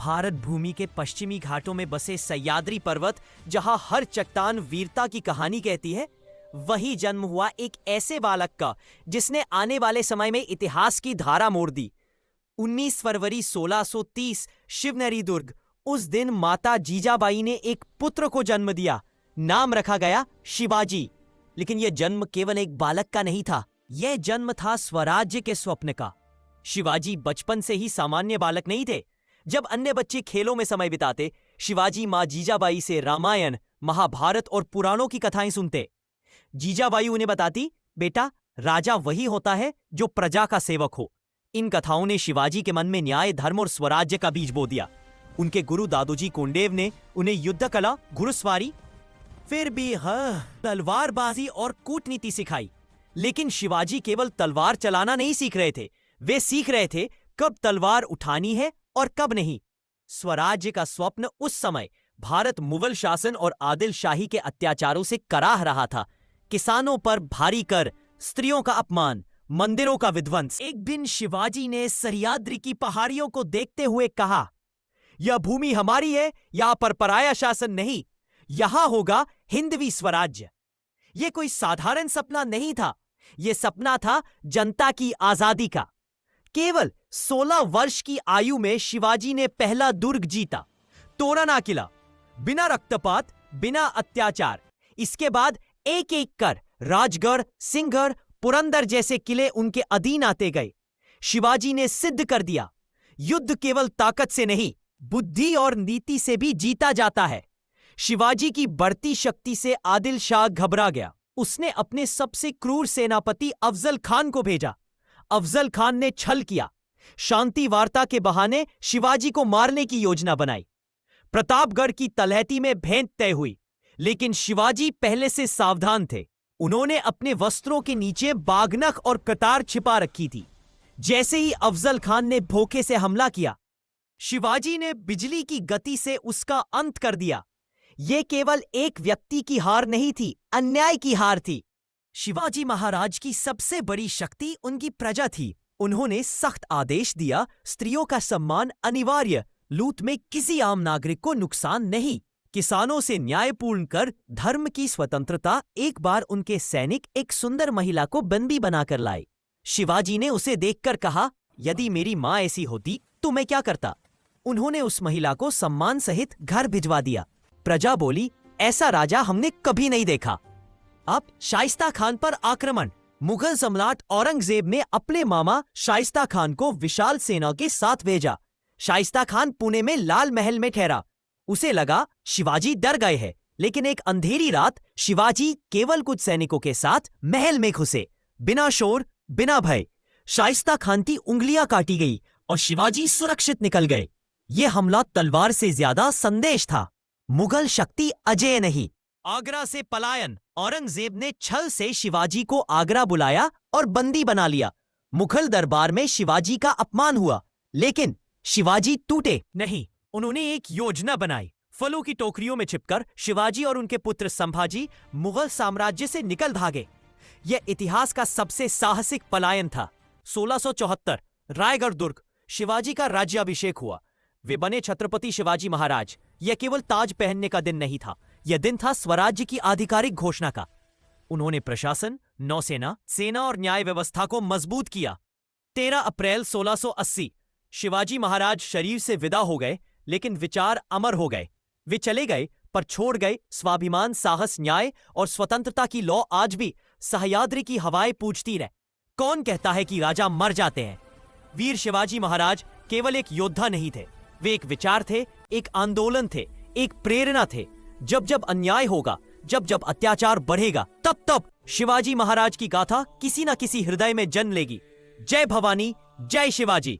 भारत भूमि के पश्चिमी घाटों में बसे सह्याद्री पर्वत, जहां हर चट्टान वीरता की कहानी कहती है, वही जन्म हुआ एक ऐसे बालक का जिसने आने वाले समय में इतिहास की धारा मोड़ दी। 19 फरवरी 1630 शिवनेरी दुर्ग। उस दिन माता जीजाबाई ने एक पुत्र को जन्म दिया। नाम रखा गया शिवाजी। लेकिन यह जन्म केवल एक बालक का नहीं था, यह जन्म था स्वराज्य के स्वप्न का। शिवाजी बचपन से ही सामान्य बालक नहीं थे। जब अन्य बच्चे खेलों में समय बिताते, शिवाजी मां जीजाबाई से रामायण, महाभारत और पुराणों की कथाएं सुनते। जीजाबाई उन्हें बताती, बेटा, राजा वही होता है जो प्रजा का सेवक हो। इन कथाओं ने शिवाजी के मन में न्याय, धर्म और स्वराज्य का बीज बो दिया। उनके गुरु दादोजी कोंडेव ने उन्हें युद्ध कला, घुड़सवारी, फिर भी तलवारबाजी और कूटनीति सिखाई। लेकिन शिवाजी केवल तलवार चलाना नहीं सीख रहे थे, वे सीख रहे थे कब तलवार उठानी है और कब नहीं। स्वराज्य का स्वप्न उस समय भारत मुगल शासन और आदिल शाही के अत्याचारों से कराह रहा था। किसानों पर भारी कर, स्त्रियों का अपमान, मंदिरों का विध्वंस। एक दिन शिवाजी ने सह्याद्री की पहाड़ियों को देखते हुए कहा, यह भूमि हमारी है, यहां पर पराया शासन नहीं, यहां होगा हिंदवी स्वराज्य। यह कोई साधारण सपना नहीं था, यह सपना था जनता की आजादी का। केवल 16 वर्ष की आयु में शिवाजी ने पहला दुर्ग जीता, तोरना किला, बिना रक्तपात, बिना अत्याचार। इसके बाद एक एक कर राजगढ़, सिंहगढ़, पुरंदर जैसे किले उनके अधीन आते गए। शिवाजी ने सिद्ध कर दिया, युद्ध केवल ताकत से नहीं, बुद्धि और नीति से भी जीता जाता है। शिवाजी की बढ़ती शक्ति से आदिल शाह घबरा गया। उसने अपने सबसे क्रूर सेनापति अफजल खान को भेजा। अफजल खान ने छल किया, शांति वार्ता के बहाने शिवाजी को मारने की योजना बनाई। प्रतापगढ़ की तलहटी में भेंट तय हुई, लेकिन शिवाजी पहले से सावधान थे। उन्होंने अपने वस्त्रों के नीचे बागनख और कतार छिपा रखी थी। जैसे ही अफजल खान ने भोखे से हमला किया, शिवाजी ने बिजली की गति से उसका अंत कर दिया। यह केवल एक व्यक्ति की हार नहीं थी, अन्याय की हार थी। शिवाजी महाराज की सबसे बड़ी शक्ति उनकी प्रजा थी। उन्होंने सख्त आदेश दिया, स्त्रियों का सम्मान अनिवार्य, लूट में किसी आम नागरिक को नुकसान नहीं, किसानों से न्यायपूर्ण कर, धर्म की स्वतंत्रता। एक बार उनके सैनिक एक सुंदर महिला को बंदी बनाकर लाए। शिवाजी ने उसे देखकर कहा, यदि मेरी मां ऐसी होती तो मैं क्या करता। उन्होंने उस महिला को सम्मान सहित घर भिजवा दिया। प्रजा बोली, ऐसा राजा हमने कभी नहीं देखा। अब शाइस्ता खान पर आक्रमण। मुगल सम्राट औरंगजेब ने अपने मामा शाइस्ता खान को विशाल सेना के साथ भेजा। शाइस्ता खान पुणे में लाल महल में ठहरा। उसे लगा शिवाजी डर गए हैं, लेकिन एक अंधेरी रात शिवाजी केवल कुछ सैनिकों के साथ महल में घुसे, बिना शोर, बिना भय। शाइस्ता खान की उंगलियां काटी गई और शिवाजी सुरक्षित निकल गए। यह हमला तलवार से ज्यादा संदेश था, मुगल शक्ति अजेय नहीं। आगरा से पलायन। औरंगजेब ने छल से शिवाजी को आगरा बुलाया और बंदी बना लिया। मुगल दरबार में शिवाजी का अपमान हुआ, लेकिन शिवाजी टूटे नहीं। उन्होंने एक योजना बनाई। फलों की टोकरियों में छिपकर शिवाजी और उनके पुत्र संभाजी मुगल साम्राज्य से निकल भागे। यह इतिहास का सबसे साहसिक पलायन था। 1674 रायगढ़ दुर्ग। शिवाजी का राज्याभिषेक हुआ। वे बने छत्रपति शिवाजी महाराज। यह केवल ताज पहनने का दिन नहीं था, यह दिन था स्वराज्य की आधिकारिक घोषणा का। उन्होंने प्रशासन, नौसेना, सेना और न्याय व्यवस्था को मजबूत किया। 13 अप्रैल 1680 शिवाजी महाराज शरीर से विदा हो गए, लेकिन विचार अमर हो गए। वे चले गए, पर छोड़ गए स्वाभिमान, साहस, न्याय और स्वतंत्रता की लौ। आज भी सह्याद्री की हवाएं पूछती रहे, कौन कहता है कि राजा मर जाते हैं। वीर शिवाजी महाराज केवल एक योद्धा नहीं थे, वे एक विचार थे, एक आंदोलन थे, एक प्रेरणा थे। जब जब अन्याय होगा, जब जब अत्याचार बढ़ेगा, तब तब शिवाजी महाराज की गाथा किसी न किसी हृदय में जन्म लेगी। जय भवानी, जय शिवाजी।